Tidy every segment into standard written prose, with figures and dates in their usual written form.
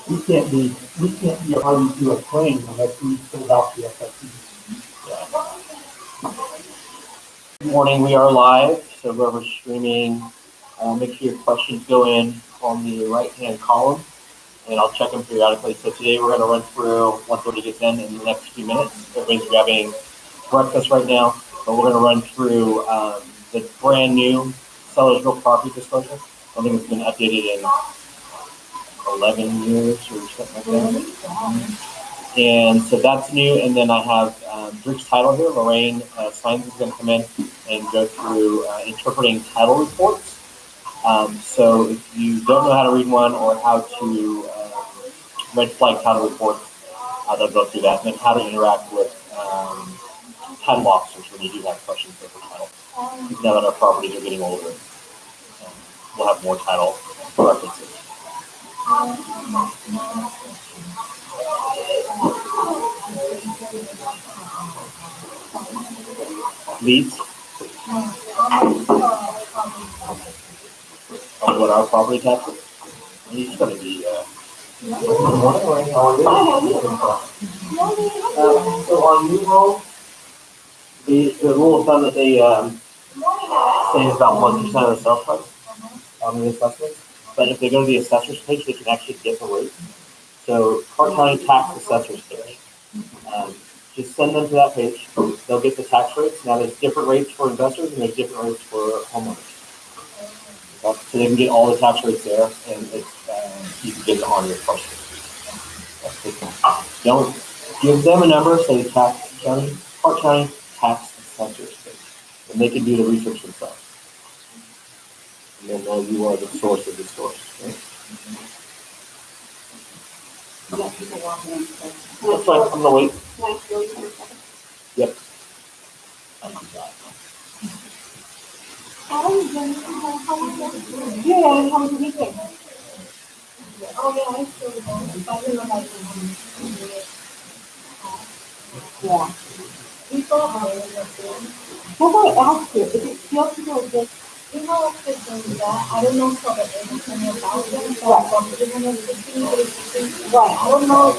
We can't be a party to a claim unless we filled out the SRPD. Good morning, we are live, so whoever's streaming, make sure your questions go in on the right-hand column, and I'll check them periodically. So today we're going to run through, once everybody gets in the next few minutes. Everybody's grabbing breakfast right now, but we're going to run through the brand new seller's real property disclosure. I think it's been updated in 11 years or something like that. And so that's new. And then I have Driggs Title here. Lorene Sines is going to come in and go through interpreting title reports. So if you don't know how to read one or how to red flag title reports, they'll go through that. And then how to interact with title officers when you do have questions over title. Now that our properties are getting older, we'll have more title references. Leads on what our property tax is. It's going to be good morning, Lorene. How are you? So on new home, the rule of thumb that they say is about 1% of the sales price on the assessment. But if they go to the assessor's page, they can actually get the rate. So Clark County Tax Assessor's page. Just send them to that page. They'll get the tax rates. Now there's different rates for investors and there's different rates for homeowners. Okay? So they can get all the tax rates there, and it's you can get it on your parcel. Don't give them a number. Say Clark County Tax Assessor's page, and they can do the research themselves. And they'll know you are the source of the source. Right? That's fine. I'm gonna wait. Yep. Yeah, how was the weekend? Oh yeah, I still don't. I really like it. Yeah. What I ask you, is it still people just I don't know for the independent about them, so right. Right. I don't know if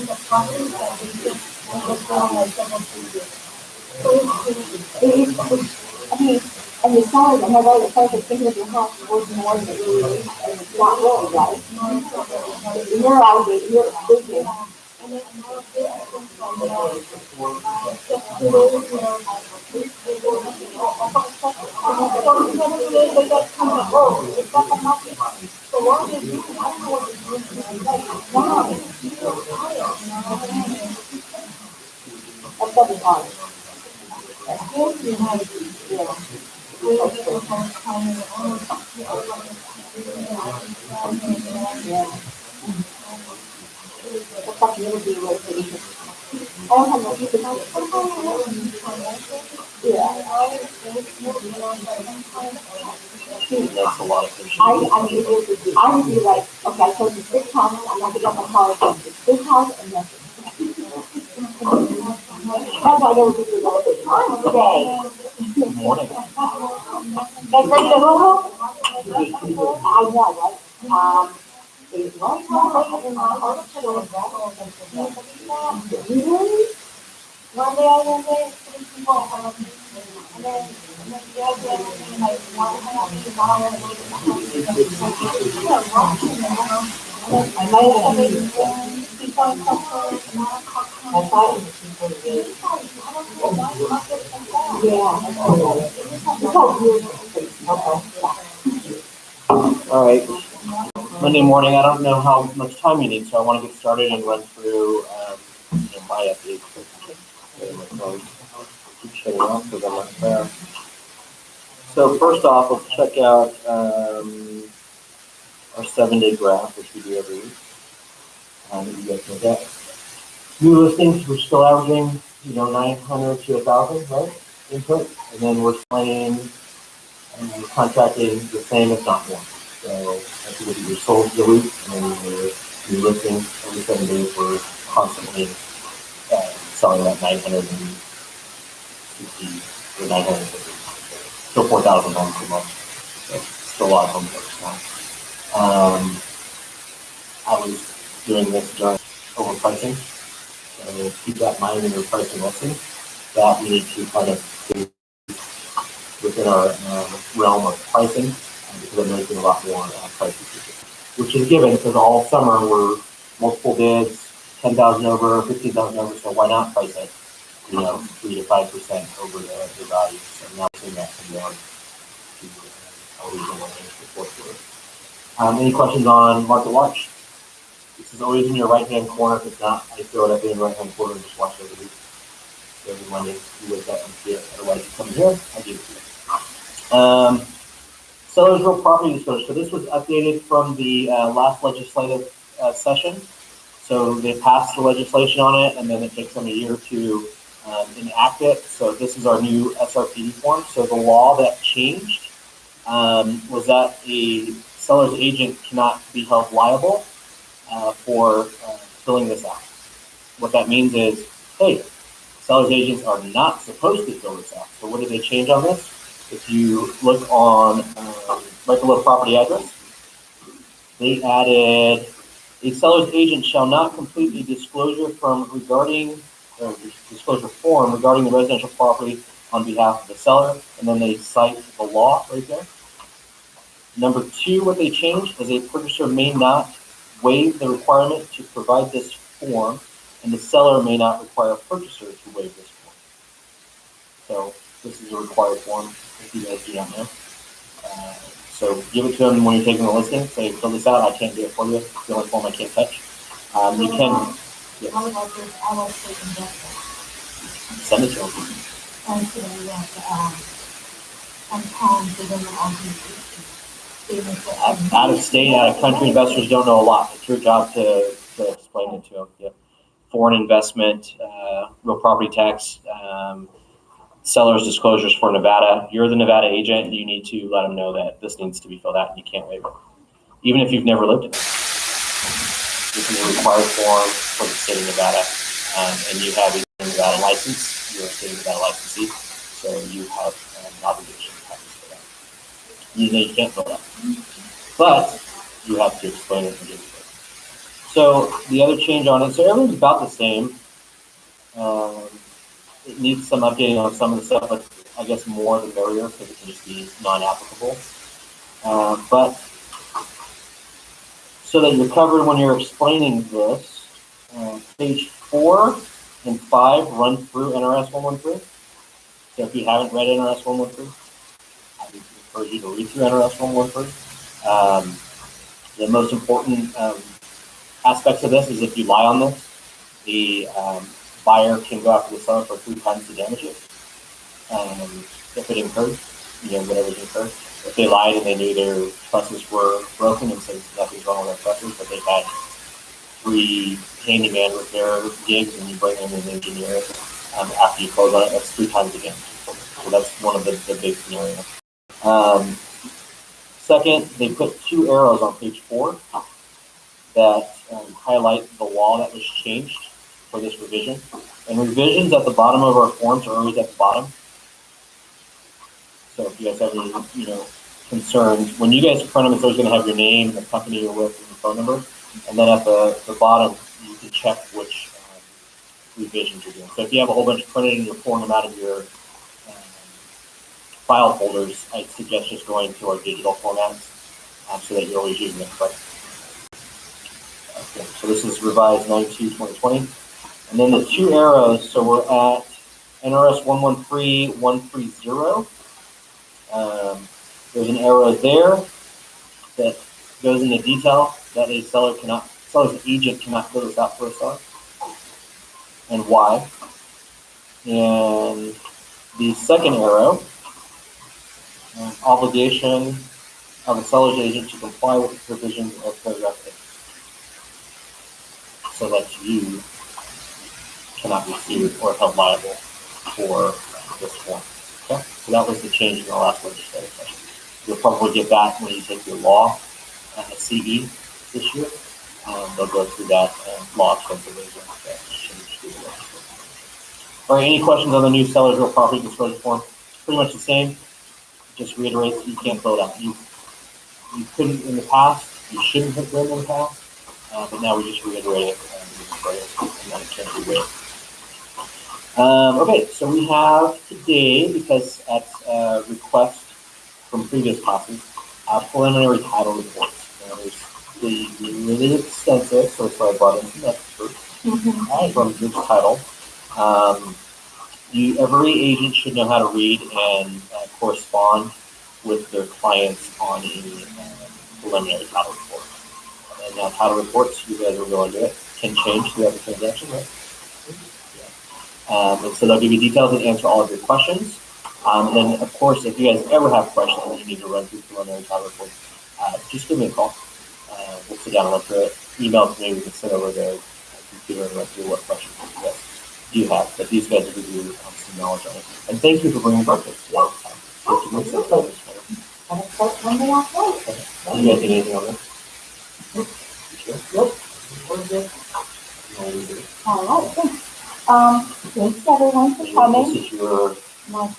the problem that they just understand like several years. So I mean, and the salary, am I right? The price of thinking of your house is worth more than it really is, and it's not really, right? You're out of it, you're business. And then another thing I think from just to those who are so what are they doing? I don't know what they're doing. Wow. That's what it's on. That's a lot of things. I would be like, okay, I chose this big house, I'm not gonna get my car again. This big house and nothing. That's why I never do the time today. Good morning. Guys ready to go home? I know, right? There's one time I had in my heart to go back. Really? One day I went there, 3 people, and then the other day, like, one time I was in I might have made people All right. Monday morning, I don't know how much time you need, so I want to get started and run through my updates. My phone keeps shutting off because I'm not there. So first off, let's check out our 7-day graph, which we do every week. You guys know that. New listings, we're still averaging, 900 to 1,000, right? Input, and then we're playing contracting the same, if not more. So if you look at your sold for the week, and then your listings every 7 days, we're constantly selling that 960 or 950. Still 4,000 homes a month. So still a lot of homes every month. I was doing this during overpricing. So keep that in mind when you're pricing listing, that we need to kind of stay within our realm of pricing, because I'm making a lot more price increases, which is given because all summer we're multiple bids, 10,000 over, 15,000 over, so why not price it, 3 to 5% over the value. So now seeing that come down to our regional range for fourth quarter. Any questions on Market Watch? This is always in your right-hand corner. If it's not, I throw it up in the right-hand corner and just watch it every week. So every Monday, you wake up and see it. Otherwise, you come here, I give it to you. Seller's real property disclosure. So this was updated from the last legislative session. So they passed the legislation on it, and then it takes them a year to enact it. So this is our new SRPD form. So the law that changed was that a seller's agent cannot be held liable for filling this out. What that means is, hey, seller's agents are not supposed to fill this out. So what did they change on this? If you look on regular property address, they added a seller's agent shall not complete a disclosure form regarding the residential property on behalf of the seller, and then they cite the law right there. Number 2, what they changed is a purchaser may not waive the requirement to provide this form, and the seller may not require a purchaser to waive this form. So this is a required form, if you guys do not know. So give it to them when you're taking the listing. Say, fill this out. I can't do it for you. It's the only form I can't touch. You can. Yes. How about this LLC investment? Send it to them. And so, sometimes they don't know all these Out of state, out of country investors don't know a lot. It's your job to explain it to them. Yeah. Foreign investment, real property tax, seller's disclosures for Nevada. You're the Nevada agent. You need to let them know that this needs to be filled out and you can't waive it, even if you've never lived in it. This is a required form for the state of Nevada, and you have a Nevada license. You're a state of Nevada licensee, so you have an obligation to have this filled out. You can't fill that, but you have to explain it and give it. So the other change on it, so everything's about the same. It needs some updating on some of the stuff, but I guess more the merrier because it can just be non-applicable. But so that you're covered when you're explaining this, page 4 and 5 run through NRS 113. So if you haven't read NRS 113, I would encourage you to read through NRS 113. The most important aspects of this is if you lie on this, the buyer can go after the seller for 3 times the damages. If it incurred, whatever's incurred. If they lied and they knew their trusses were broken and said nothing's wrong with their trusses, but they've had 3 handyman repair gigs and you bring in an engineer after you close on it, that's 3 times the damage. So that's one of the big scenarios. Second, they put 2 arrows on page 4 that highlight the law that was changed for this revision. And revisions at the bottom of our forms are always at the bottom. So if you guys have any, concerns, when you guys print them, it's always going to have your name, the company you're with, and the phone number. And then at the bottom, you can check which revisions you're doing. So if you have a whole bunch printed and you're pulling them out of your file folders, I'd suggest just going to our digital formats so that you're always using it correctly. Okay, so this is revised 9/2/2020. And then the 2 arrows, so we're at NRS 113130. There's an arrow there that goes into detail that a seller's agent cannot fill this out for a seller, and why. And the second arrow, obligation of a seller's agent to comply with the provisions of paragraph 8, so that you cannot be sued or held liable for this form. Okay? So that was the change in the last legislative session. You'll probably get that when you take your law CE this year. They'll go through that law extensively. All right, any questions on the new seller's real property disclosure form? It's pretty much the same. Just reiterates you can't fill it out. You couldn't in the past. You shouldn't have done in the past. but now we just reiterate it and that it can't be waived. Okay, so we have today, because at request from previous classes, preliminary title reports. Now, they're really extensive, so that's why I brought in some experts from Driggs Title. Every agent should know how to read and correspond with their clients on a preliminary title report. And now title reports, you guys are going to it, can change throughout the transaction, right? And so they'll give you details and answer all of your questions. And then, of course, if you guys ever have questions that you need to run through preliminary title reports, just give me a call. We'll sit down and run through it. Email to me, we can sit over the computer and run through what questions you guys do have. But these guys will give you some knowledge on it. And thank you for bringing breakfast. Yeah. You guys need anything on this? Nope. We're good. All right, thanks. Thanks everyone for coming. This is your, Nice.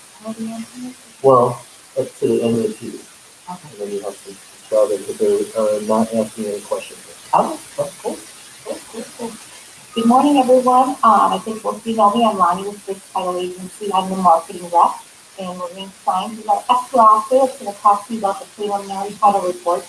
well, up to the end of the TV. Okay. And then you have to tell them that they're not asking any questions. Oh, cool. Good morning, everyone. I think most of you know me. I'm Lonnie with Driggs Title Agency. I'm the marketing rep. And Lorene Sines is our extra officer. It's going to talk to you about the preliminary title reports.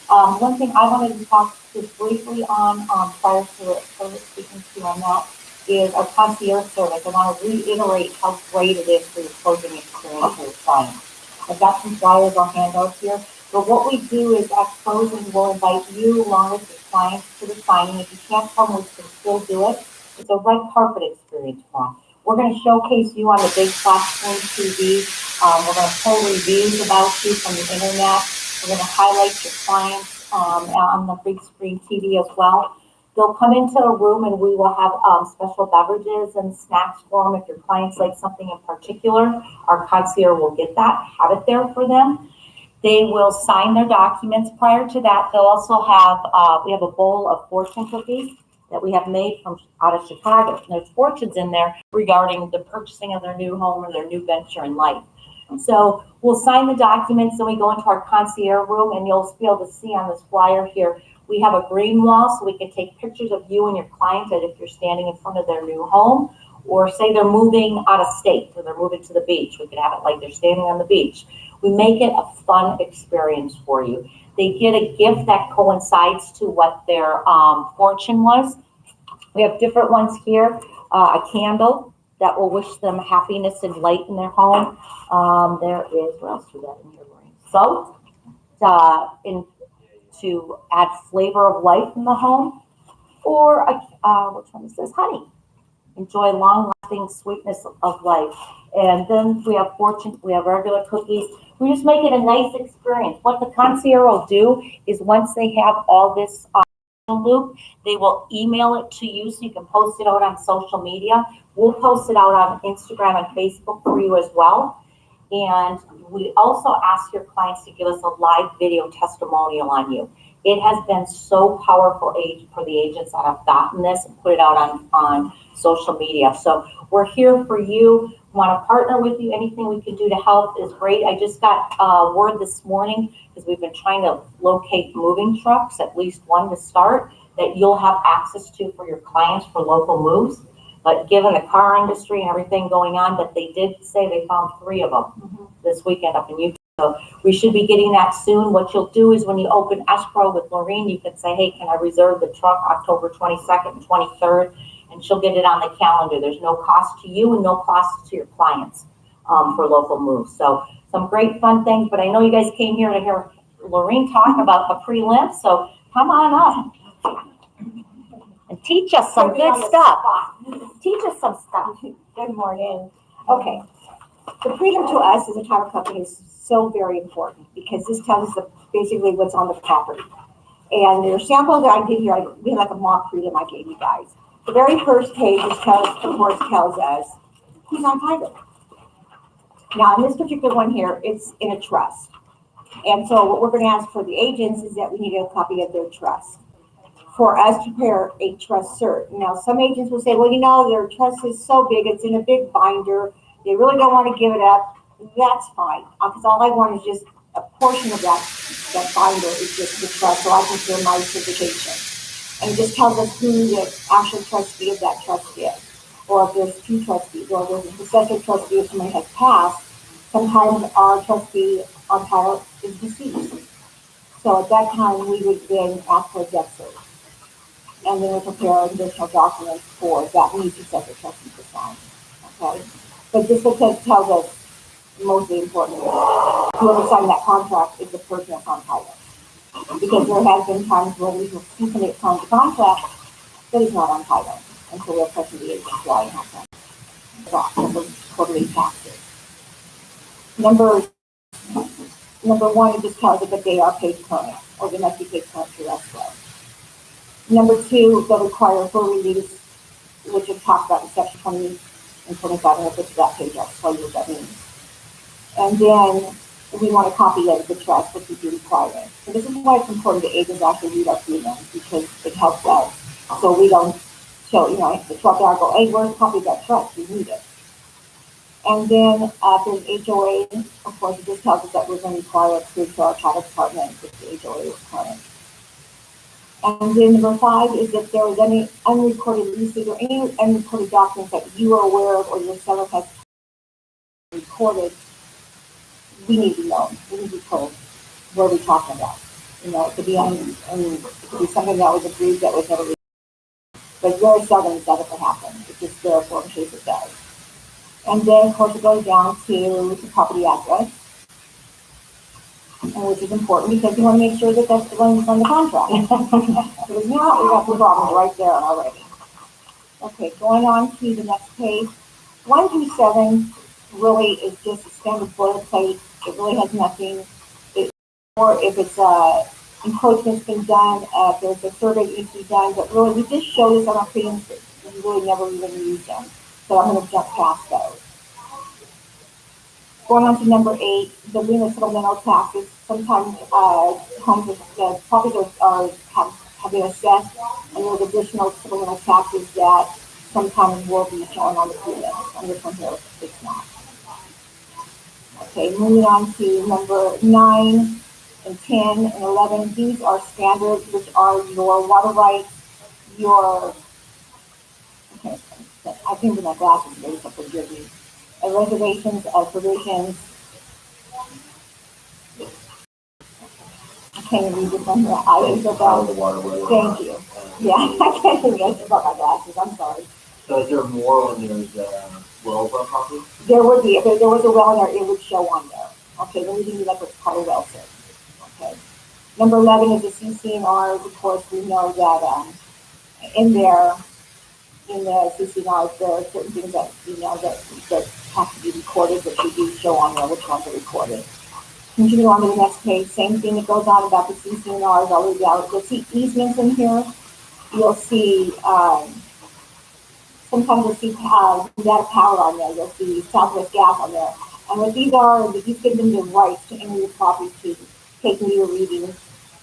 One thing I wanted to talk just briefly on prior to speaking to you on that is our Concierge Service. I want to reiterate how great it is for your closing experience for your clients. I've got some flyers I'll hand out here. But what we do is at closing, we'll invite you along with your clients to the signing. If you can't come, we can still do it. It's a red carpet experience for them. We're going to showcase you on the big flat screen TV. We're going to pull reviews about you from the internet. We're going to highlight your clients on the big screen TV as well. They'll come into a room and we will have special beverages and snacks for them. If your clients like something in particular, our concierge will get that, have it there for them. They will sign their documents. Prior to that, they'll also have, we have a bowl of fortune cookies that we have made from out of Chicago. And there's fortunes in there regarding the purchasing of their new home or their new venture in life. So we'll sign the documents, then we go into our concierge room, and you'll be able to see on this flyer here, we have a green wall so we can take pictures of you and your client as if you're standing in front of their new home, or say they're moving out of state or they're moving to the beach. We could have it like they're standing on the beach. We make it a fun experience for you. They get a gift that coincides to what their fortune was. We have different ones here, a candle that will wish them happiness and light in their home. There is, what else do we got in here, Lorene? Soap, to add flavor of life in the home, or which one is this? Honey. Enjoy long-lasting sweetness of life. And then we have fortune, we have regular cookies. We just make it a nice experience. What the concierge will do is once they have all this loop, they will email it to you so you can post it out on social media. We'll post it out on Instagram and Facebook for you as well. And we also ask your clients to give us a live video testimonial on you. It has been so powerful for the agents that have gotten this and put it out on social media. So we're here for you. Want to partner with you. Anything we can do to help is great. I just got word this morning, because we've been trying to locate moving trucks, at least one to start, that you'll have access to for your clients for local moves. But given the car industry and everything going on, but they did say they found 3 of them this weekend up in Utah. So we should be getting that soon. What you'll do is when you open escrow with Lorene, you can say, hey, can I reserve the truck October 22nd and 23rd? And she'll get it on the calendar. There's no cost to you and no cost to your clients for local moves. So some great fun things. But I know you guys came here to hear Lorene talk about the prelim. So come on up and teach us some good stuff. Teach us some stuff. Good morning. Okay. The prelim to us as a title company is so very important because this tells us basically what's on the property. And there's samples that I did here. We had like a mock prelim I gave you guys. The very first page tells us who's on title. Now, in this particular one here, it's in a trust. And so what we're going to ask for the agents is that we need a copy of their trust for us to prepare a trust cert. Now, some agents will say, well, you know, their trust is so big, it's in a big binder. They really don't want to give it up. That's fine, because all I want is just a portion of that binder is just the trust, so I can do my certification. And it just tells us who the actual trustee of that trust is. Or if there's two trustees, or there's a successor trustee if somebody has passed, sometimes our trustee on title is deceased. So at that time, we would then ask for a death cert. And then we prepare additional documents for that new successor trustee to sign. Okay? But just because it tells us mostly important, whoever signed that contract is the person that's on title. Because there has been times where we will see somebody that signs the contract that is not on title. And so we'll press the agency why and have them drop for quarterly taxes. Number one, it just tells us that they are paid current, or they must be paid current through escrow. Number two, they'll require full release, which is talked about in section 20 and 25, and I'll get to that page, I'll tell you what that means. And then we want a copy of the trust, which we do require. So this is why it's important that agents actually read our agreement, because it helps us. So we don't show, the 12th hour go, hey, where's a copy of that trust? We need it. And then there's HOA, of course, it just tells us that we're going to require it through our title department if the HOA is current. And then number 5 is if there is any unrecorded leases or any unrecorded documents that you are aware of or your seller has recorded, we need to know. We need to be told what we're talking about. It could be it could be something that was agreed that was never. But very seldom does that ever happen. It's just there for in case it does. And then, of course, it goes down to the property address, which is important because you want to make sure that that's the one that's on the contract. Because now we got the problems right there already. Okay, going on to the next page. 1 through 7 really is just a standard boilerplate. It really has nothing. Or if it's encroachment's been done, there's a survey that needs to be done, but really we just show this on our premiums. We really never even use them. So I'm going to jump past those. Going on to number 8, the lien of supplemental taxes. Sometimes homes, the properties have been assessed, and there's additional supplemental taxes that sometimes will be shown on the premium. On this one here, it's not. Okay, moving on to number 9 and 10 and 11. These are standards, which are your water rights, your, okay, I think with my glasses today, so forgive me. Reservations of provisions. I can't even read this one here. Items about the waterway. Thank you. Yeah, I can't even read about my glasses. I'm sorry. So is there more when there's wells on property? There would be. If there was a well in there, it would show on there. Okay, then we do like what's called a well set. Okay. Number 11 is the CC&Rs. Of course, we know that in there, in the CC&Rs, there are certain things that that have to be recorded, that you do show on there which ones are recorded. Continue on to the next page. Same thing that goes on about the CC&Rs all the way down. You'll see easements in here. You'll see sometimes you'll see data power on there. You'll see Southwest Gas on there. And what these are, these give them the rights to enter your property to take meter readings.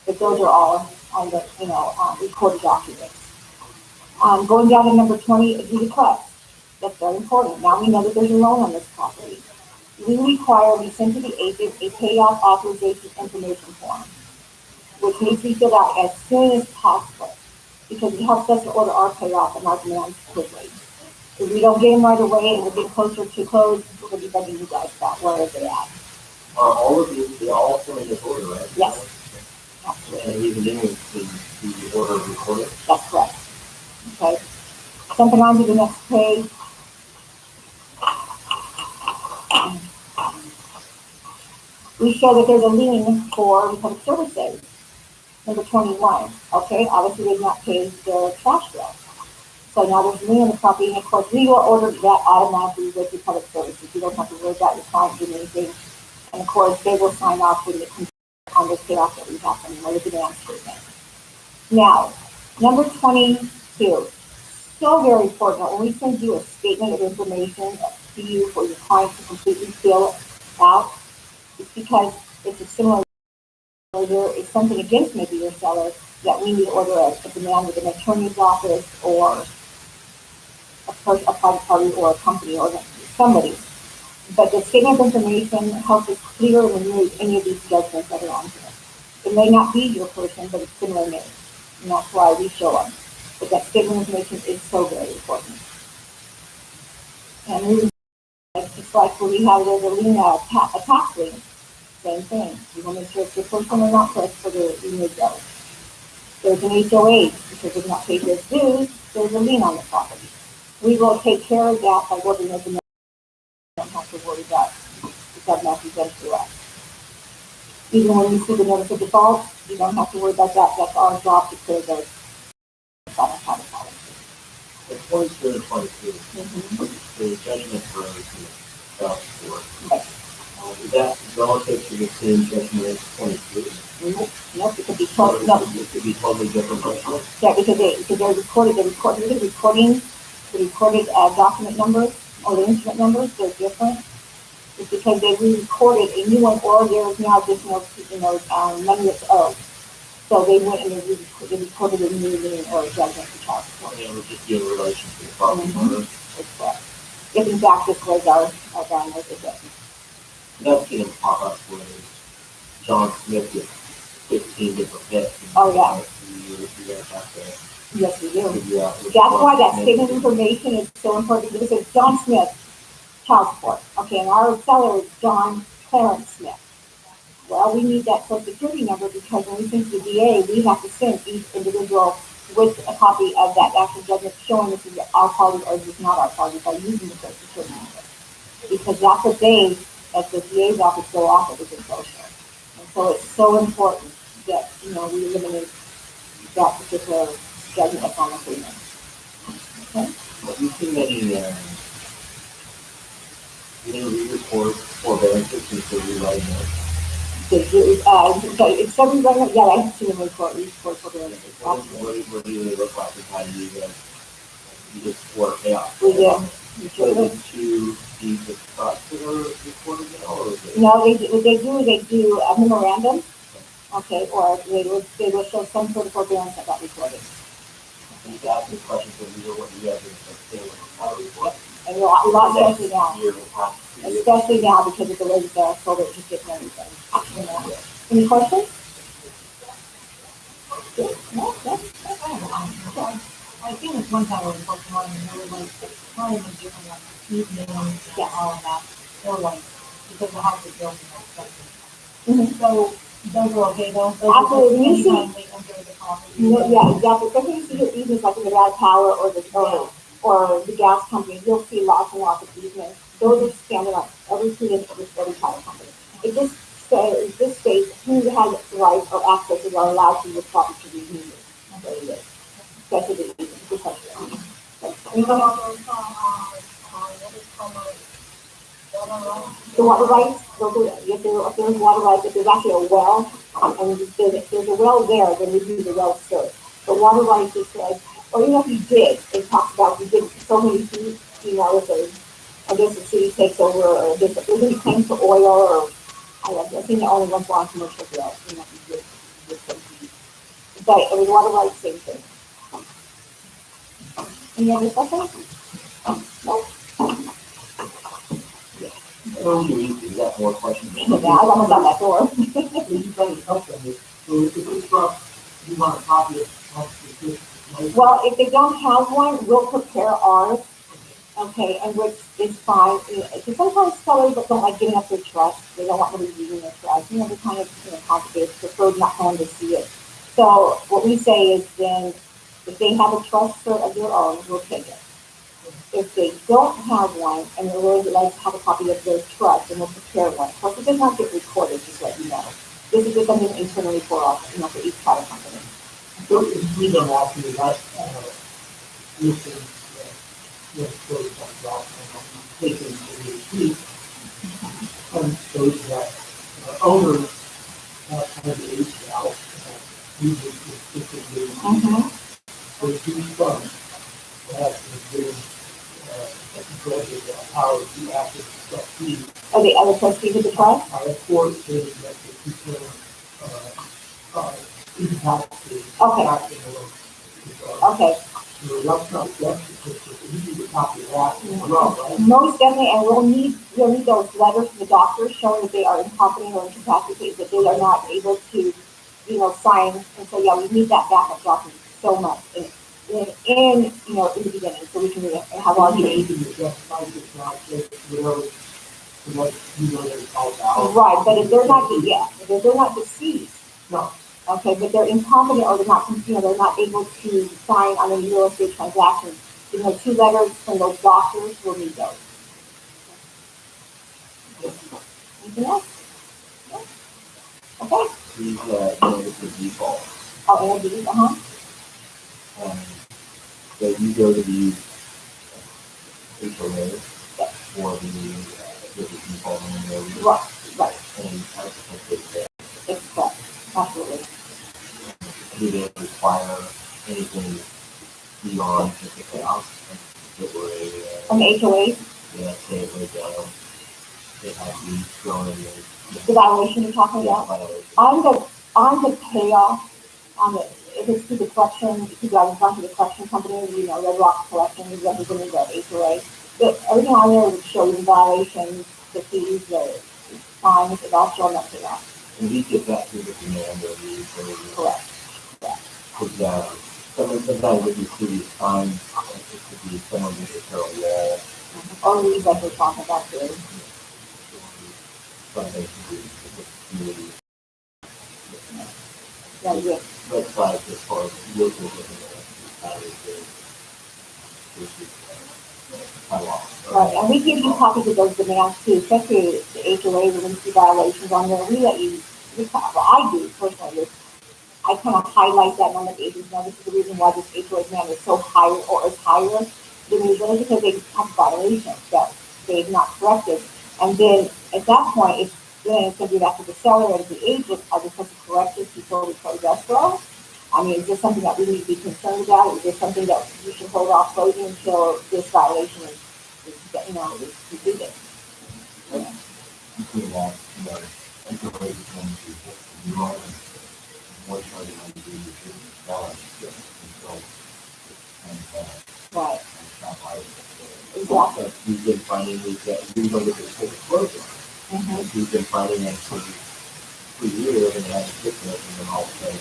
But those are all on the recorded documents. Going down to number 20 is the request. That's very important. Now we know that there's a loan on this property. We send to the agent a payoff authorization information form, which needs to be filled out as soon as possible because it helps us to order our payoff and our demands quickly. If we don't get them right away and we're getting closer to close, we'll be begging you guys about where are they at. Are all of these, they all come in this order, right? Yes. Absolutely. And even in the order recorded? That's correct. Okay. Jumping on to the next page. We show that there's a lien for public services. Number 21. Okay, obviously they've not paid their trash bill. So now there's a lien on the property, and of course we will order that automatically with your public services. You don't have to worry about your client doing anything. And of course they will sign off when it comes on this payoff that we have from the demand statement. Now, number 22. So very important. When we send you a statement of information to you for your client to completely fill out, it's because it's a similar order, it's something against maybe your seller that we need to order a demand with an attorney's office or a private party or a company or somebody. But the statement of information helps us clear and remove any of these judgments that are on here. It may not be your person, but it's similar name. And that's why we show them. But that statement of information is so very important. And we, it's like when we have there's a lien, a tax lien, same thing. We want to make sure if the person or not first for the remove those. There's an HOA, because they've not paid their dues, there's a lien on the property. We will take care of that by working with the, don't have to worry about, it doesn't have to be done through us. Even when you see the notice of default, you don't have to worry about that, that's our job to clear those. The 22 and 23, the judgment for child support. Right. Is that relative to the same judgment as 23? Nope, it could be totally, no, It could be totally different judgment. yeah, because they're recorded, the recorded document numbers or the instrument numbers, they're different. It's because they re-recorded a new one, or there's now just money that's owed. So they went and they recorded a new lien or a judgment for child support. And it would just be in relation to the property owner. That's correct. If in fact this was our diagnosis. I've seen them pop up with John Smith with 15 different pets. Oh, yeah. You guys have to Yes, we do. figure out. That's why that statement of information is so important, because it's John Smith, child support. Okay, and our seller is John Clarence Smith. Well, we need that social security number, because when we send to the DA, we have to send each individual with a copy of that actual judgment showing this is our party or this is not our party by using the social security number. Because that's what they, at the DA's office, go off of as a social. And so it's so important that, we eliminate that particular judgment upon agreement. Okay? Have you seen any re-report forbearances since they're rewriting it? It's something like, yeah, I have seen them report forbearances. What do they look like, and how do you just work it out? We do. So is it two deeds of trust that are recorded now, or is it? No, they do a memorandum, okay, or they will show some sort of forbearance that got recorded. And you got the questions of what you guys are saying about the report. And a lot especially now. Year and a half, 2 years. Especially now because of the way the solar is just getting everything. Any questions? No, I think it's one time we spoke to one, and they were like, probably a different, like, heat names, all of that, or like, because the house is built and stuff. So, those are okay though? Those are Absolutely. just anytime they enter the property. yeah, exactly. Especially if you see the easements like in the Red Power or the gas company, you'll see lots and lots of easements. Those are standard on every student of every power company. It just states who has right or access or are allowed to the property to be used. There it is. Especially the easements. The water rights, if there's water rights, if there's actually a well, and if there's a well there, then we do the well served. The water rights is like, or even if you dig, it talks about you dig so many feet, if I guess the city takes over, or if there's any claims for oil, or I think the only ones on commercial field, you dig some feet. But with water rights, same thing. Any other questions? No? You got more questions? Yeah, I almost got that door. You try to help them. So if it's truck, you want a copy of the. Well, if they don't have one, we'll prepare ours, okay, and which is fine. Because sometimes sellers don't like giving up their trust. They don't want somebody reading their trust. They're kind of, complicated, prefer not someone to see it. So what we say is then, if they have a trust cert of their own, we'll take it. If they don't have one, and they're willing to have a copy of their trust, then we'll prepare one. Of course, it does not get recorded, just let you know. This is just something internally for us, for each title company. So if we don't have to, that, this is, sort of like that, taken to the street, and shows that owners have aged out, usually specifically, they do funds that have been, granted the power to act as trustees. Are the other trustees of the trust? Our court stated that the people, impacted. Okay. Okay. So that's not justice, you need a copy of that as well, right? Most definitely, and we'll need those letters from the doctors showing that they are incompetent or incapacitated, that they are not able to, sign. And so, yeah, we need that backup document so much. And in the beginning, so we can have all You the. can justify this now, just whatever, what you know it's all about. Right, but if they're not, if they're not deceased. No. Okay, but they're incompetent or they're not, they're not able to sign on any real estate transactions. 2 letters from those doctors will need those. Anything else? No? Okay. Please, notice the default. Oh, ARD, So you go to the HOA for the default and Right, and I think that it's correct, absolutely. we didn't require anything beyond just a payout. It were From the HOA, say it was, it had to be thrown in the valuation you're talking about, on the payoff, if it's through the collection, if you guys run to the collection company, Red Rock Collection is representing the HOA. Everything on there would show the violations, the fees, the fines, it all shown up payoff. and we get that through the command of the Correct. Because sometimes if you see these signs, it could be someone just a throw a wall. Or these like we're talking about too. Something to do with the community. Yeah. Red flags as far as local looking at Right, and we give you copies of those demands too, especially the HOA when we see violations on there. We let you, I do personally, I kind of highlight that and let the agents know this is the reason why this HOA demand is so higher or is higher than usual, because they have violations that they've not corrected. And then at that point, it's going to be back to the seller and the agent, are they supposed to correct this before we close escrow? I mean, is this something that we need to be concerned about? Is this something that you should hold off closing until this violation is completed? Between that, HOA is going to be more charging on the balance until Right, it's not liable. exactly. We've been finding these, we know that there's a closure. We've been finding that for years and they haven't fixed it, and then all of a sudden,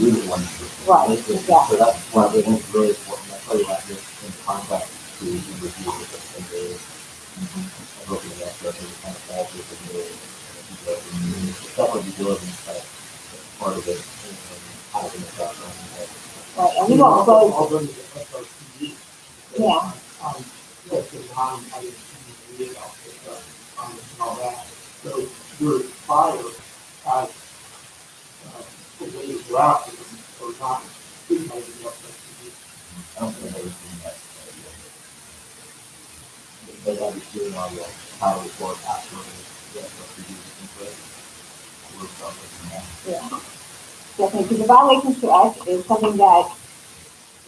we the ones. Right, exactly. So that's why we think it's really important. That's why you have this in contact to review with us and looking at that, kind of falls within the separate due diligence part of it, and having the background. Right, and we won't close, I'll bring the SRPD. yeah, Just as I didn't read about this, and all that. So your buyer has, the way you go out or not, is maybe the SRPD. I don't think I've ever seen that. They have you doing on the title report after the SRPD input. We're looking at. yeah. Definitely, because the violations to us is something that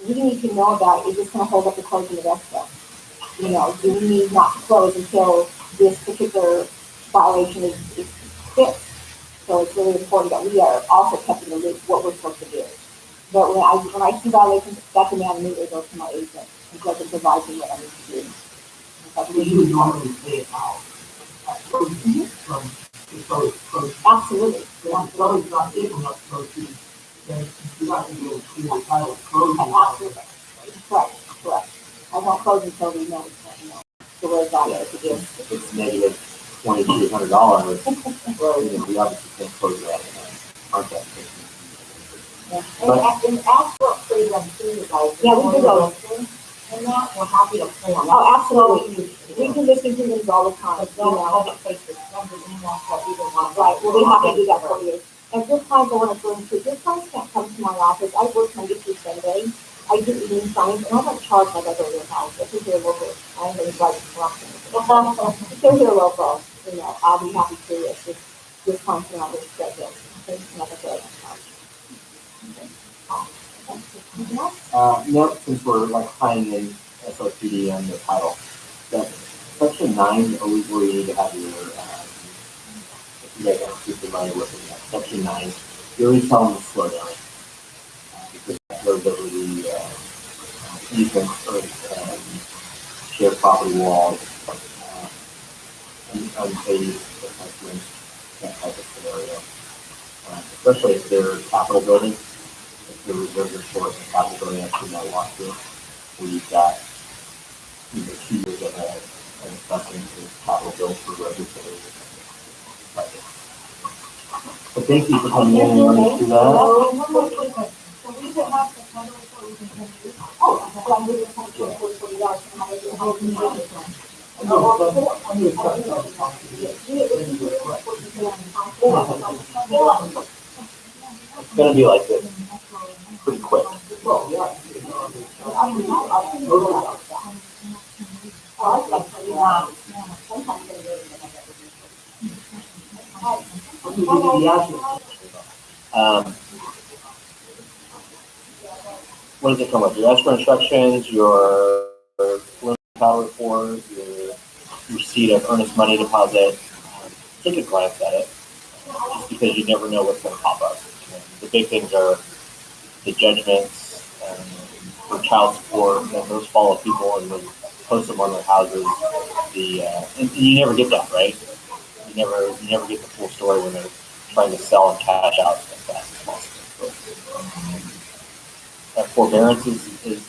we need to know about. Is this going to hold up the closing of escrow? Do we need not to close until this particular violation is fixed? So it's really important that we are also kept in the loop what we're supposed to do. But when I see violations, that demand immediately goes to my agent because it provides me what I need to do. You would normally pay it out. From the proceeds. Absolutely. If the seller's not giving us proceeds, then you're not going to be able to clear the title closing. Absolutely. Correct. I won't close until we know, the word value to do. If it's negative $2,200, we obviously can't close that contract. And ask for freedom too, guys. Yeah, we do those. And that, we're happy to play on that. Oh, absolutely. We can listen to them all the time. But don't hold it face to numbers email for either one. Right, we'll be happy to do that for you. And good clients I want to bring to, good clients can't come to my office. I work Monday through Sunday. I do evening signs, and I don't charge like I go to their house. If they're local, I ain't going to drive to corruption. If they're here local, I'll be happy to assist good clients on their schedule. Okay, like I said, I don't charge. No, since we're like tying in SRPD and the title, that section 9 always where you need to have your, if you guys aren't too familiar with it, section 9, you always tell them to slow down. Because that goes over the easements or shared property walls, unpaid assessments, that type of scenario. Especially if they're capital buildings. It's the reserve report and capital building actually that walkthrough, where you've got 2 years of an assessment of capital bills for road utilities. But thank you for coming in and running through that. So we can have the title report we can send you. Oh, so I'm moving from 40 yards to how It's going to be like this pretty quick. What does it come with? Your escrow instructions, your preliminary title report, your receipt of earnest money deposit. Take a glance at it, just because you never know what's going to pop up. The big things are the judgments for child support, and those follow people and they post them on their houses. And you never get that, right? You never get the full story when they're trying to sell and cash out as fast as possible. So, forbearance is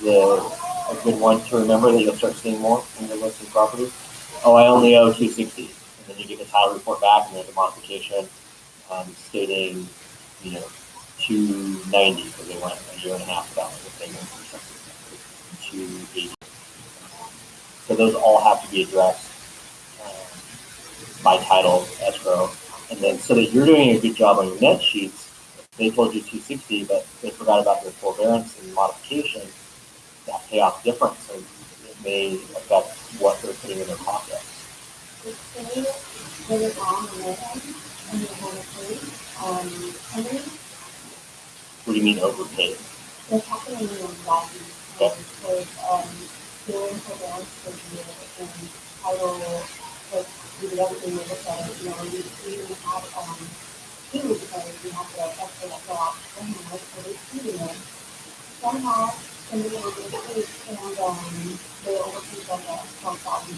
a good one to remember that you'll start seeing more when you're listing properties. Oh, I only owe $260, and then you get the title report back and there's a modification stating, $290 because they went a year and a half without the payment or something. $280. So those all have to be addressed by title, escrow, and then so that you're doing a good job on your net sheets. They told you 260, but they forgot about their forbearance and modification. That payoff difference, so it may affect what they're putting in their pocket. What do you mean overpaid? What's happening in Rocky was doing forbearance for the year and title, like, we did everything with it, we even had, he was saying we have to actually go out for him, like, for this season. Somehow, somebody was in the case and, they overpaid like $12,000.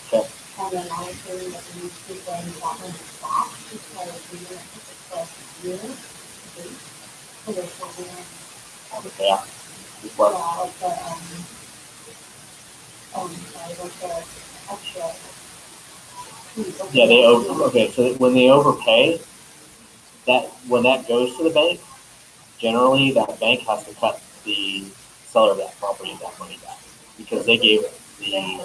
Okay. And then I was saying that we need to then that one back because we didn't put the first year, so there's forbearance. Yeah. What? Yeah, they okay. So when they overpay, when that goes to the bank, generally that bank has to cut the seller of that property that money back because they gave the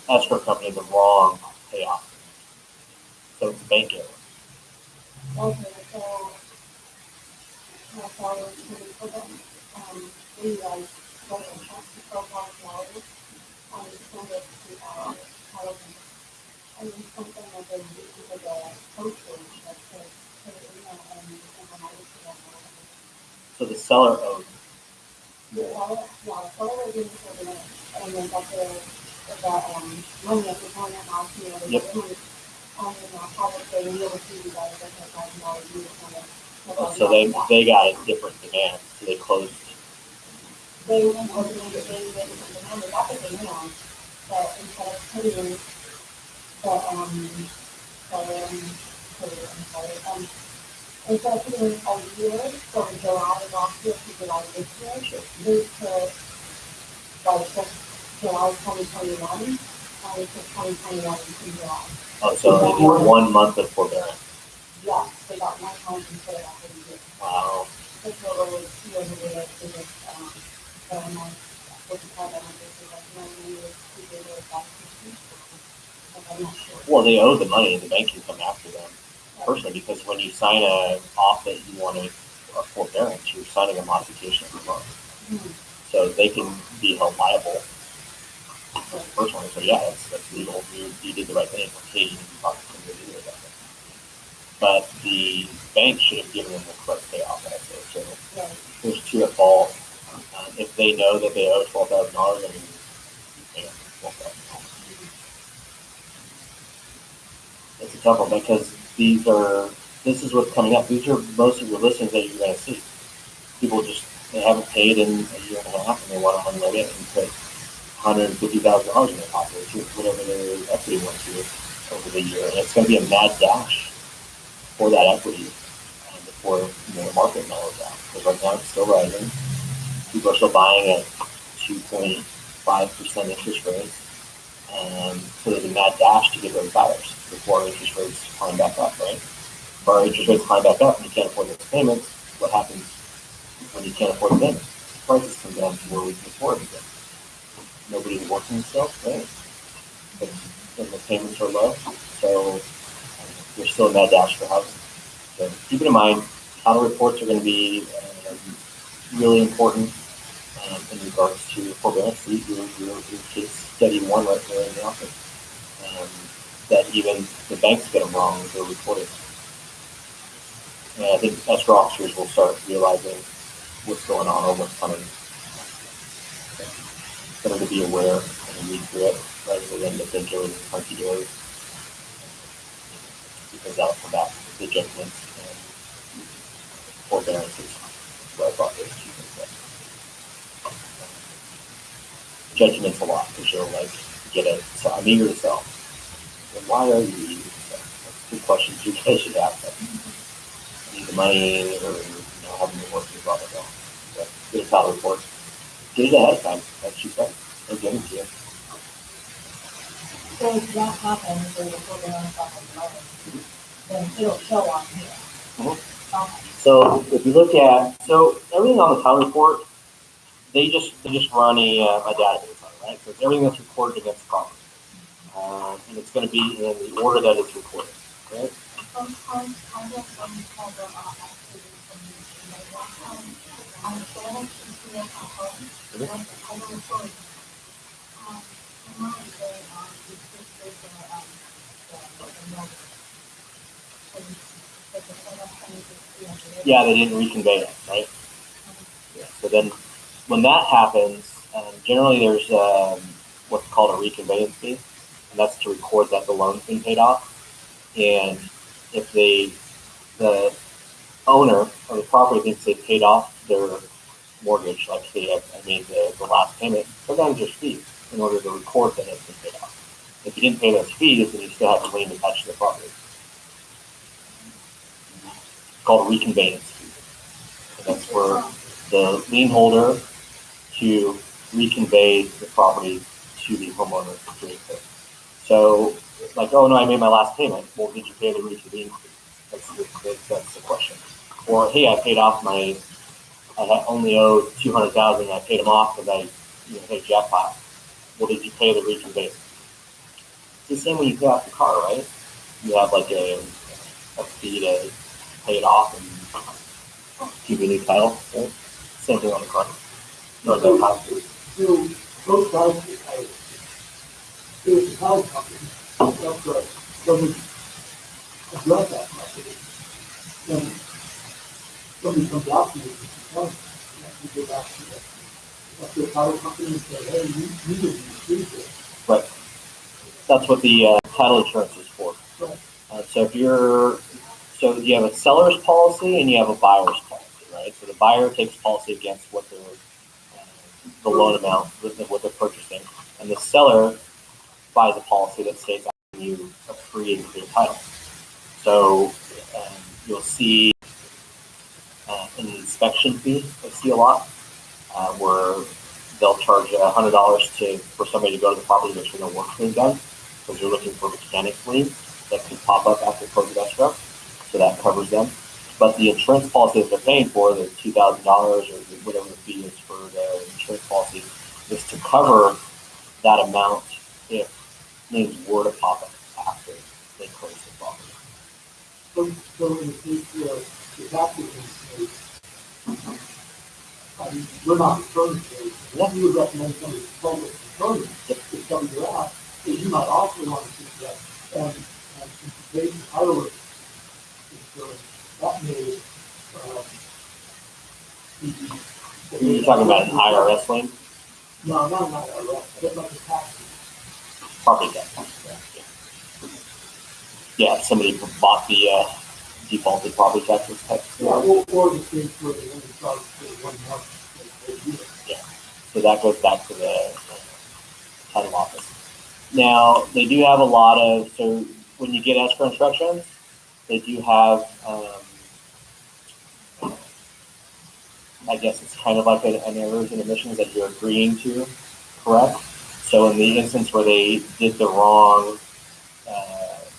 escrow company the wrong payoff. So it's a bank error. Okay, so my father was pretty for them. We like go and check the profile quality and send it to our television. And then something that they use for the postage that says put it in there and you can provide it to them. So the seller owed. The seller was in for the minute and then got the money at the point of house, the Yep. money. And then I'll probably say, we oversee you guys at $5,000 a year for it. So they got a different demand, so they closed. They went over the number, they got the demand, but instead of putting in instead of putting in a year from July of last year to July this year, they put like just July 2021, and it's 2021 in July. Oh, so they do 1 month of forbearance. Yeah, they got 1 month instead of after the year. Wow. The total was 200 days, so it's, a month, 45 days, so like 9 years, 2 days, 560. Like, I'm not sure. Well, they owe the money, and the bank can come after them personally because when you sign off that you want a forbearance, you're signing a modification of the loan. Mm-hmm. So they can be held liable personally. So yeah, that's legal. You did the right thing. Okay, you need to talk to somebody about that. But the bank should have given them the correct payoff also. So there's two at fault. If they know that they owe $12,000, then you pay them $12,000. It's a tough one because this is what's coming up. These are most of your listings that you're going to see. People they haven't paid in a year and a half and they want to unload it and put $150,000 in their pocket, or whatever their equity went to over the year. And it's going to be a mad dash for that equity before the market mellows out. because right now it's still rising. People are still buying at 2.5% interest rates. So there's a mad dash to get those buyers before interest rates climb back up, right? If our interest rates climb back up and you can't afford those payments, what happens when you can't afford the payments? Prices come down to where we can afford them. Nobody's working still, right? But then the payments are low, so there's still a mad dash for housing. So keep it in mind, title reports are going to be really important in regards to forbearance. Your case study one right there in the office. That even the banks get them wrong with their reporting. And I think escrow officers will start realizing what's going on or what's coming. Better to be aware and read through it rather than to think it was hunky dory, because that'll come back with the judgments and forbearances. What I thought those two things. Judgments a lot because you'll like get it. So I'm eager to sell. And why are you eager to sell? That's two questions you guys should ask. Need the money, or haven't been working, blah blah blah. But get a title report. Get it ahead of time, like she said. They'll get it to you. So if that happens, or the forbearance then it'll show on here. Mm-hmm. Okay. So if you look at everything on the title report, they just run a database on it, right? So it's everything that's recorded against the property, and it's going to be in the order that it's recorded, right? Yeah, they didn't reconvey it, right? Yeah. So then, when that happens, generally there's what's called a reconvenience fee, and that's to record that the loan's been paid off. And if the owner of the property thinks they paid off their mortgage, like they have, the last payment, sometimes there's fees in order to record that it's been paid off. If you didn't pay those fees, then you still have a lien attached to the property. It's called a reconveyance fee. And that's for the lien holder to reconvey the property to the homeowner to repay. So, like, oh no, I made my last payment. Well, did you pay the reconveyance fee? That's the question. Or, hey, I paid off I only owed $200,000. I paid them off because I paid jackpot. Well, did you pay the reconveyance? It's the same when you pay off the car, right? You have like a fee to pay it off and give you a new title, right? Same thing on the car. No, no house. So both sides of the title. There's the title company, that's right. Doesn't address that property. Then somebody comes out to you and says, you go back to the title company and say, hey, you didn't use this. Right. That's what the title insurance is for. Right. So you have a seller's policy and you have a buyer's policy, right? So the buyer takes policy against what the loan amount, what they're purchasing, and the seller buys a policy that states you a free and clear title. So you'll see an inspection fee. I see a lot where they'll charge $100 for somebody to go to the property to make sure no work's being done, because they're looking for mechanics liens that could pop up after close of escrow, so that covers them. But the insurance policy that they're paying for, the $2,000 or whatever the fee is for the insurance policy, is to cover that amount if liens were to pop up after they close the property. So in the case of the applicant's case, we're not attorneys case. Yeah. You would recommend somebody to consult with an attorney to cover your ass, because you might also want to see that. And since the case of title insurance, that may You're talking about an IRS lien? No, not IRS, but like a tax. Property tax. Yeah, if somebody bought the defaulted property taxes type. Yeah, or the case where they only charge for 1 month. Yeah, so that goes back to the title office. Now, they do have a lot of, so when you get escrow instructions, they do have I guess it's kind of like an errors and omissions that you're agreeing to correct. So in the instance where they did the wrong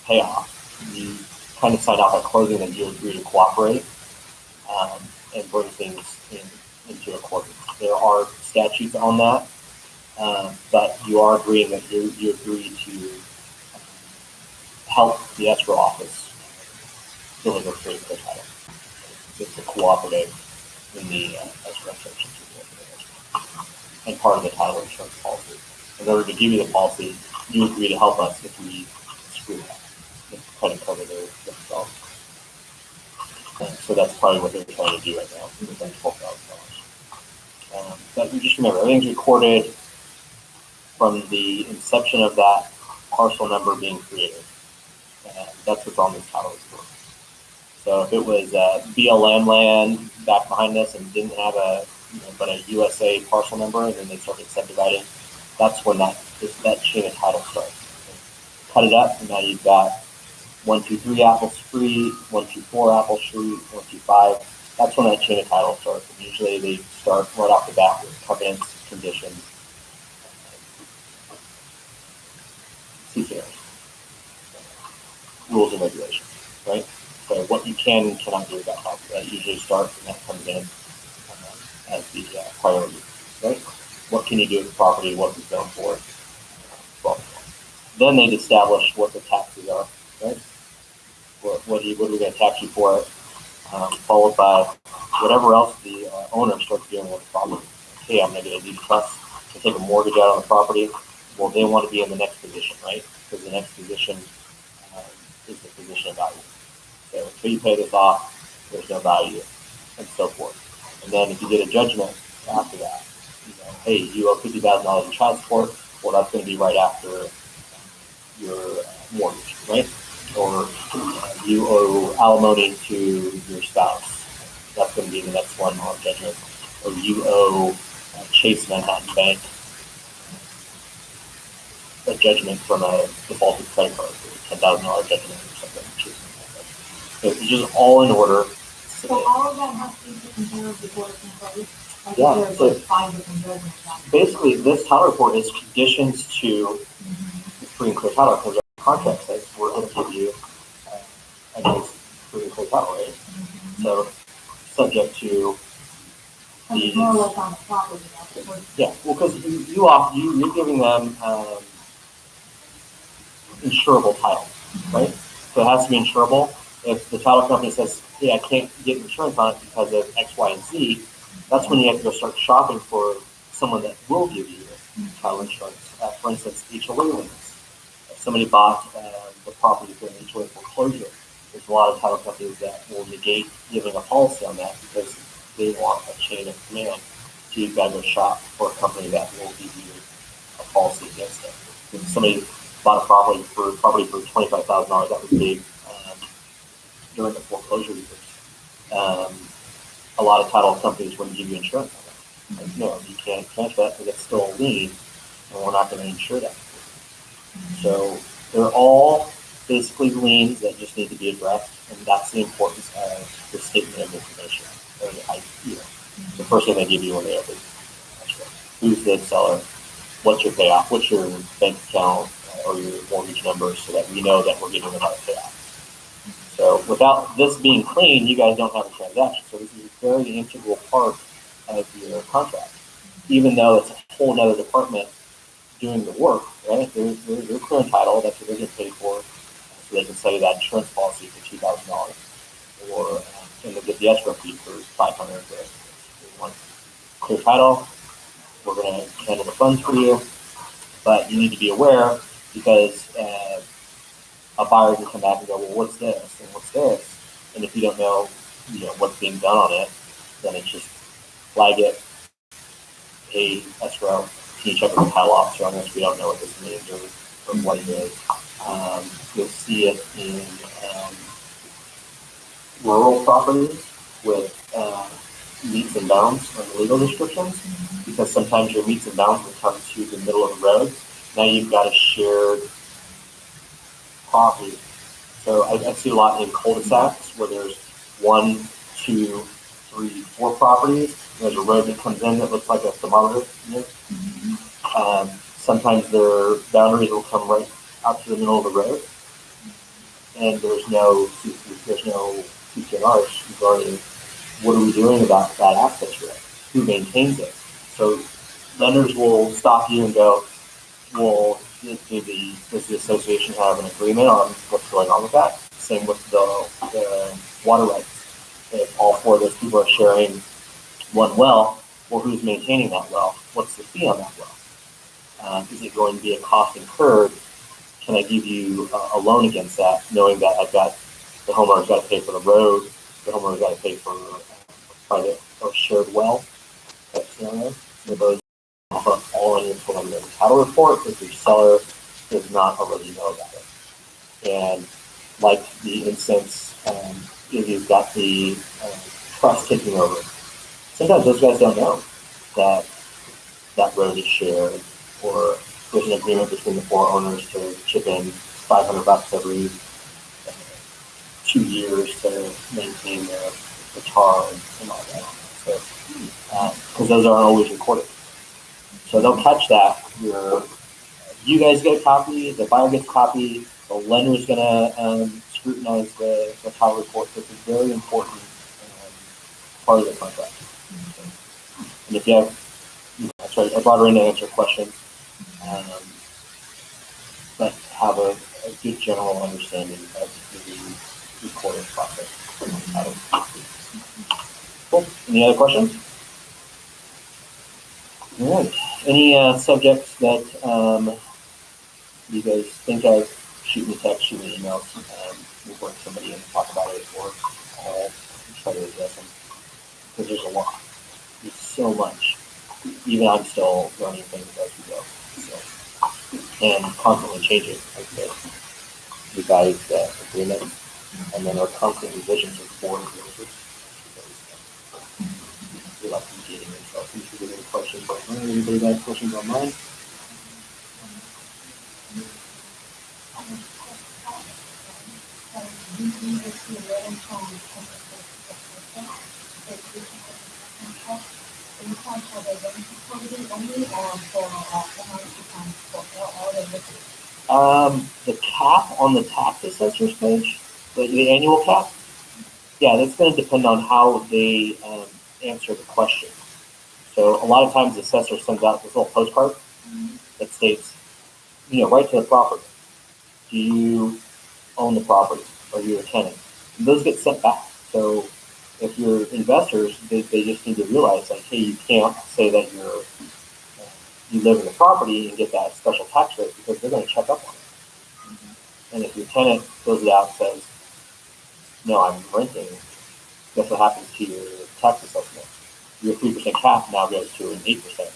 payoff, you kind of signed off at closing that you agree to cooperate and bring things into accordance. There are statutes on that, but you are agreeing that you agree to help the escrow office deliver free clear title. It's a cooperative in the escrow section and part of the title insurance policy. In order to give you the policy, you agree to help us if we screw up and try to cover themselves. So that's probably what they're trying to do right now with that $12,000. But you just remember, everything's recorded from the inception of that parcel number being created. That's what's on this title report. So if it was BLM land back behind us and didn't have but a USA parcel number, and then they started subdividing, that's when that chain of title starts. Cut it up, and now you've got 123 Apple Street, 124 Apple Street, 125. That's when that chain of title starts. And usually they start right off the bat with covenants, conditions, CCRs, rules and regulations, right? So what you can and cannot do about that, that usually starts and that comes in as the priority, right? What can you do with the property? What is done for it? Well, then they'd establish what the taxes are, right? What are we going to tax you for it? Followed by whatever else the owner starts doing with the property. Okay, I'm going to get a deed trust to take a mortgage out on the property. Well, they want to be in the next position, right? Because the next position is the position of value. So until you pay this off, there's no value, and so forth. And then if you get a judgment after that, hey, you owe $50,000 in child support, well, that's going to be right after your mortgage, right? Or you owe alimony to your spouse, that's going to be the next one on judgment. Or you owe Chase Manhattan Bank a judgment from a defaulted credit card, $10,000 judgment or something. So it's just all in order. So all of that has to be taken care of before it's in place? Yeah, There's so like 5 different judgments. Basically, this title report is conditions to the free and clear title, because our contract says we're going to give you a nice free and clear title, right? So subject to And it's more or less on the property. yeah, well, because you're giving them insurable title, right? So it has to be insurable. If the title company says, hey, I can't get insurance on it because of X, Y, and Z, that's when you have to go start shopping for someone that will give you title insurance. For instance, HOA limits. If somebody bought the property through an HOA foreclosure, there's a lot of title companies that will negate giving a policy on that because they want a chain of command. So you've got to go shop for a company that will give you a policy against it. If somebody bought a property for $25,000 that was paid during the foreclosure years, a lot of title companies wouldn't give you insurance on that. Like, no, you can't transfer that because it's still a lien, and we're not going to insure that. So they're all basically liens that just need to be addressed, and that's the importance of the statement of information. The first thing they give you when they open escrow. Who's the seller? What's your payoff? What's your bank account or your mortgage number, so that we know that we're getting about a payoff. So without this being clean, you guys don't have a transaction. So this is a very integral part of your contract, even though it's a whole other department doing the work, right? They're clearing title, that's what they're getting paid for, so they can sell you that insurance policy for $2,000, or and they'll get the escrow fee for $500. They want clear title, we're going to handle the funds for you, but you need to be aware because a buyer can come back and go, well, what's this and what's this? And if you don't know, what's being done on it, then it's just flag it, pay escrow. Can you check with the title officer on this? We don't know what this means or what it is. You'll see it in rural properties with meets and bounds on the legal descriptions, because sometimes your meets and bounds will come to the middle of the road. Now you've got a shared property. So I see a lot in cul-de-sacs where there's 1, 2, 3, 4 properties. There's a road that comes in that looks like a thermometer. Sometimes their boundaries will come right out to the middle of the road, and there's no CCNRs regarding what are we doing about that access road? Who maintains it? So lenders will stop you and go, well, does the association have an agreement on what's going on with that? Same with the water rights. If all 4 of those people are sharing one well, well, who's maintaining that well? What's the fee on that well? Is it going to be a cost incurred? Can I give you a loan against that, knowing that I've got the homeowner's got to pay for the road, the homeowner's got to pay for private or shared well? Type scenario. So those all in your preliminary title report if your seller does not already know about it. And like the instance, if you've got the trust taking over, sometimes those guys don't know that that road is shared, or there's an agreement between the 4 owners to chip in $500 every 2 years to maintain the tar and all that. So, because those aren't always recorded. So they'll catch that. You guys get a copy, the buyer gets a copy, the lender's going to scrutinize the title report. It's a very important part of the contract. And if you have, that's right, I brought her in to answer questions, but have a good general understanding of the recording process. Cool. Any other questions? All right. Any subjects that you guys think of, shoot me a text, shoot me emails. We'll bring somebody in and talk about it, or try to address them. Because there's a lot. There's so much. Even I'm still learning things as we go. So, and constantly changing. Like the revised agreement, and then our constant revisions of board agreements. We like competing and stuff. If you get any questions online, anybody got questions online? The cap on the tax assessor's page, the annual cap, yeah, that's going to depend on how they answer the question. So a lot of times the assessor sends out this little postcard that states, right to the property. Do you own the property? Are you a tenant? And those get sent back. So if you're investors, they just need to realize, like, hey, you can't say that you live in the property and get that special tax rate, because they're going to check up on it. And if your tenant fills it out and says, no, I'm renting, guess what happens to your tax assessment? Your 3% cap now goes to an 8%.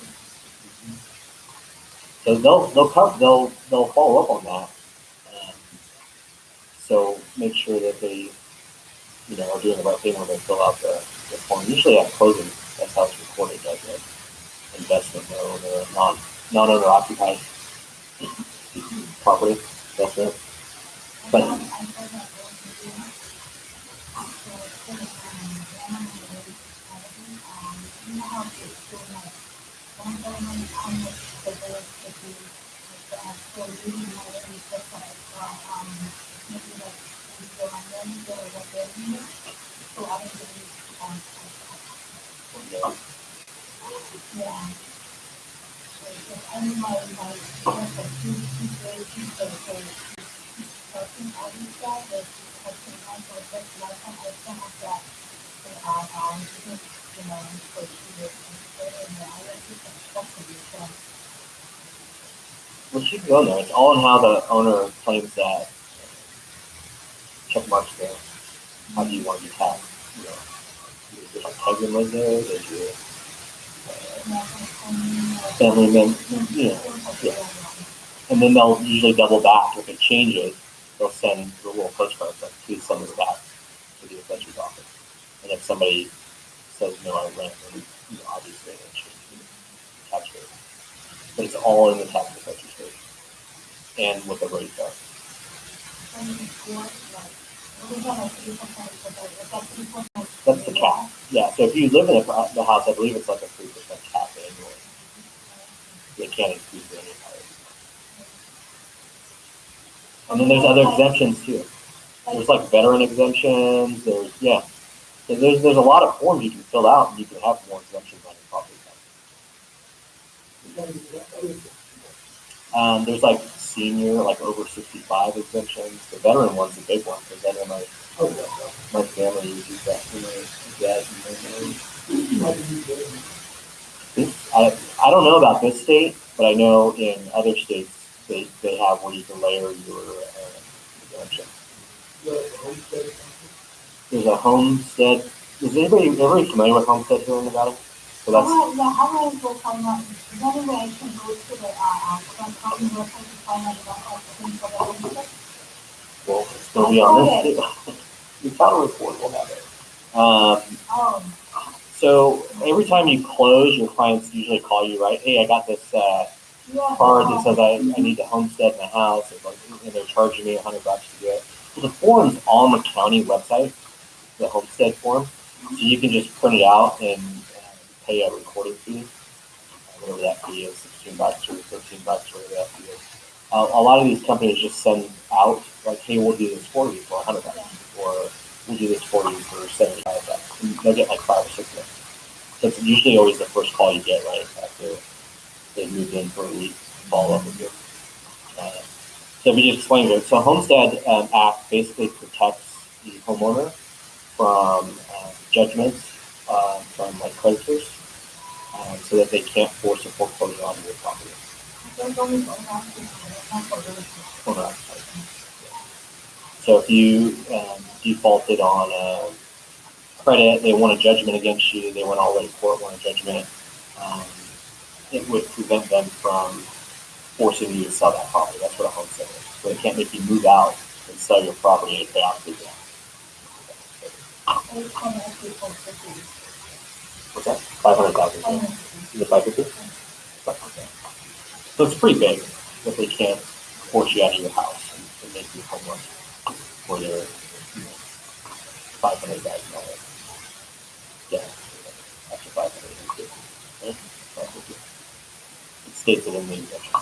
So they'll follow up on that. So make sure that they, are doing the right thing when they fill out the form. Usually at closing, that's how it's recorded, like an investment loan or a non-owner occupied property investment. But well, she can go there. It's all in how the owner claims that check marks there. How do you want to be taxed? Does your cousin live there? Does your family member? Yeah. And then they'll usually double back. If it changes, they'll send the little postcards like, please send this back to the assessor's office. And if somebody says, no, I rent, then obviously it should be tax rate. But it's all in the tax assessor's rate and what the rates are. That's the cap. Yeah, so if you live in the house, I believe it's like a 3% cap annually. They can't increase it any higher. And then there's other exemptions too. There's like veteran exemptions. So there's a lot of forms you can fill out, and you can have more exemptions on your property tax. There's like senior, like over 65 exemptions. The veteran one's the big one because I know my family uses that for my dad and my mom. I don't know about this state, but I know in other states they have where you can layer your exemption. There's a Homestead. Is everybody familiar with Homestead here in Nevada? So that's, I want to go find out. Is there any way I can go to the county website to find out about things for the Homestead? well, it's going to be on this. Your title report will have it. So every time you close, your clients usually call you, right? Hey, I got this card that says I need to homestead my house, and they're charging me $100 to do it. So the form's on the county website, the homestead form, so you can just print it out and pay a recording fee, whatever that fee is, $16 or $13, whatever that fee is. A lot of these companies just send out like, hey, we'll do this for you for $100, or we'll do this for you for $75. And they'll get like 5 or 6 minutes. That's usually always the first call you get, right, after they moved in for a week, follow up with you. So we just explained it. So Homestead Act basically protects the homeowner from judgments from like creditors, so that they can't force a foreclosure on your property. So if you defaulted on credit, they want a judgment against you, they went all the way to court, want a judgment, it would prevent them from forcing you to sell that property. That's what a homestead is. So they can't make you move out and sell your property and pay off the debt. What's that? 500,000. Is it 550? So it's pretty big that they can't force you out of your house and make you homeless for their $500,000. Yeah, after 550. Right? 550. It states it in the exemption.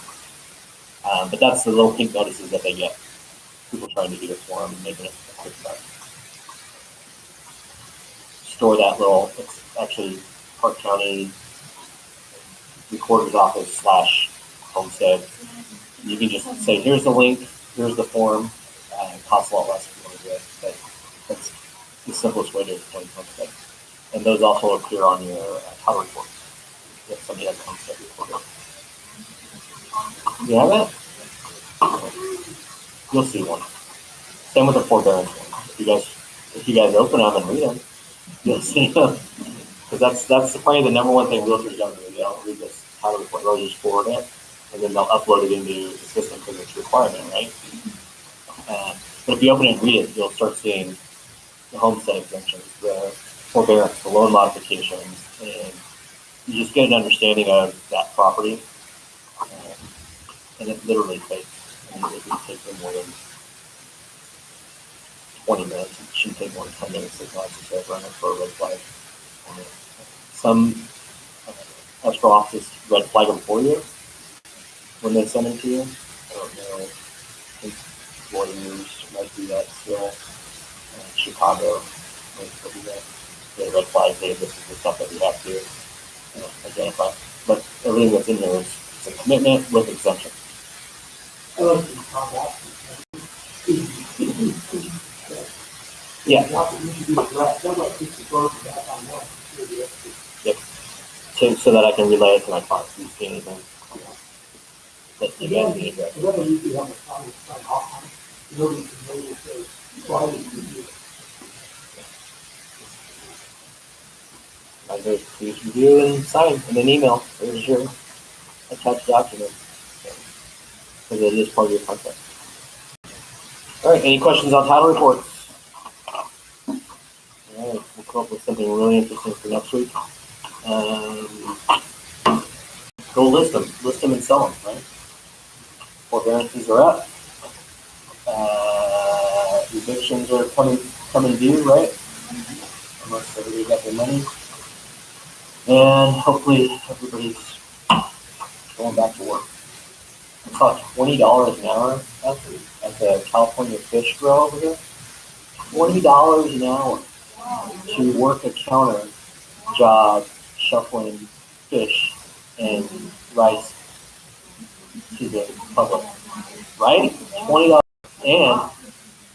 But that's the little pink notices that they get. People trying to do it for them and making it a quick buck. Store that little, it's actually Park County Recorder's Office / Homestead. You can just say, here's the link, here's the form. It costs a lot less if you want to do it, but that's the simplest way to explain Homestead. And those also appear on your title report. If somebody has a Homestead recorder. You have that? You'll see one. Same with the forbearance one. If you guys open them and read them, you'll see them. Because that's probably the number one thing realtors don't do. They don't read this title report. They'll just forward it, and then they'll upload it into the system because it's a requirement, right? But if you open it and read it, you'll start seeing the homestead exemptions, the forbearance, the loan modifications, and you just get an understanding of that property. And it literally takes, it can take them more than 20 minutes. It shouldn't take more than 10 minutes to run it for a red flag. Some escrow offices red flag them for you when they send them to you. I don't know. I think lawyers might do that still. Chicago might still do that. They red flag, hey, this is the stuff that we have to identify. But everything that's in there is a commitment with exemption. Yeah. Yep. So that I can relay it to my clients. Do you see anything that you guys need? Please review and sign in an email. Here's your attached document. Because it is part of your contract. All right, any questions on title reports? All right, we'll come up with something really interesting for next week. Go list them and sell them, right? Forbearances are up. Evictions are coming due, right? Once everybody got their money. And hopefully everybody's going back to work. It costs $20 an hour at the California Fish Grill over here. $20 an hour to work a counter job shuffling fish and rice to the public. Right? $20. And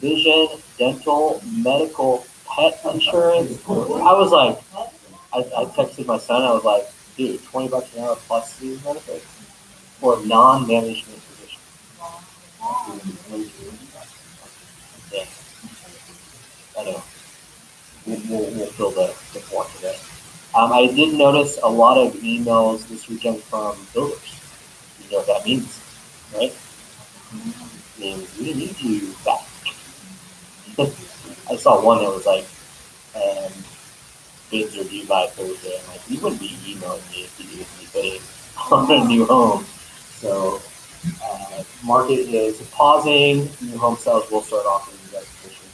vision, dental, medical, pet insurance. I was like, I texted my son, I was like, dude, $20 an hour plus these benefits for a non-management position. Yeah. I know. We'll fill the form today. I did notice a lot of emails this weekend from builders. You know what that means, right? It means we need you back. I saw one that was like, bids are due by Thursday. I'm like, you wouldn't be emailing me if you did me bidding on a new home. So, market is pausing. New home sales will start offering you guys positions.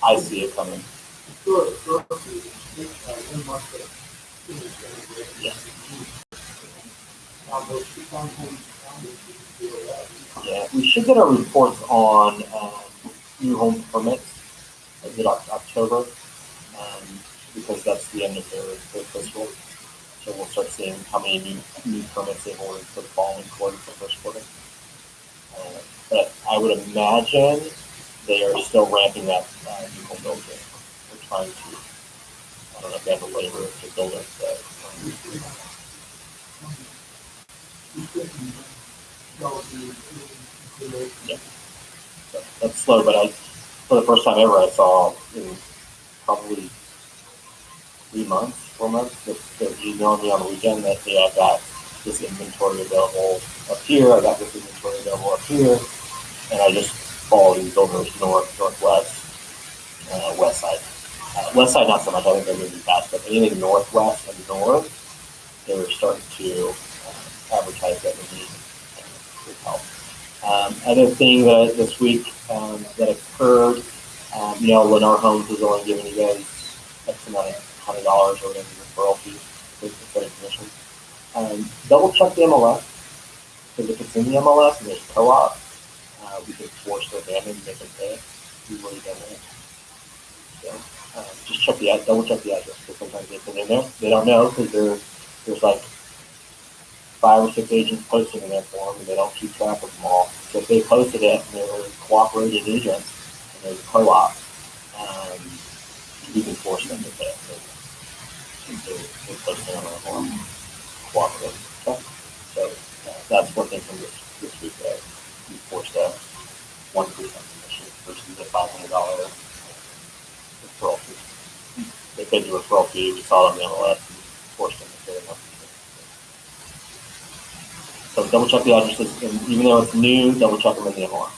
I see it coming. Yeah, we should get our reports on new home permits. Is it October? Because that's the end of their fiscal. So we'll start seeing how many new permits they've ordered for the following quarter, for the first quarter. But I would imagine they are still ramping up new home builds. They're trying to, I don't know if they have the labor to build it, but yeah. So that's slow, but for the first time ever, I saw in probably 3 months, 4 months, that emailed me on the weekend that, hey, I've got this inventory available up here, I got this inventory available up here, and I just follow these builders northwest, west side. West side, not so much, I think they're moving fast, but anything northwest and north, they're starting to advertise that we need help. Other thing that this week that occurred, Lennar Homes is only giving you guys X amount of $100 or whatever referral fee for the credit commission. Double check the MLS, because if it's in the MLS and there's co-op, we can force their bandit and make them pay it. We've already done that. So just double check the address, because sometimes they put it in there. They don't know, because there's like 5 or 6 agents posting in their form, and they don't keep track of them all. So if they posted it and they were cooperating agents and there's a co-op, you can force them to pay it. They're posting on their form, cooperative. Okay? So that's one thing from this week that we forced a 1% commission versus a $500 referral fee. They paid the referral fee, we saw them in the MLS, and forced them to pay it. So double check the addresses, and even though it's new, double check them in the MLS,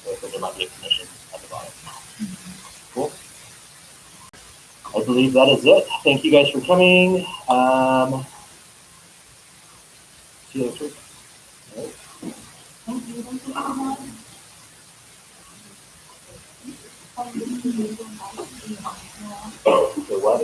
because there might be a commission at the bottom. Cool. I believe that is it. Thank you guys for coming. See you next week. All right. So what?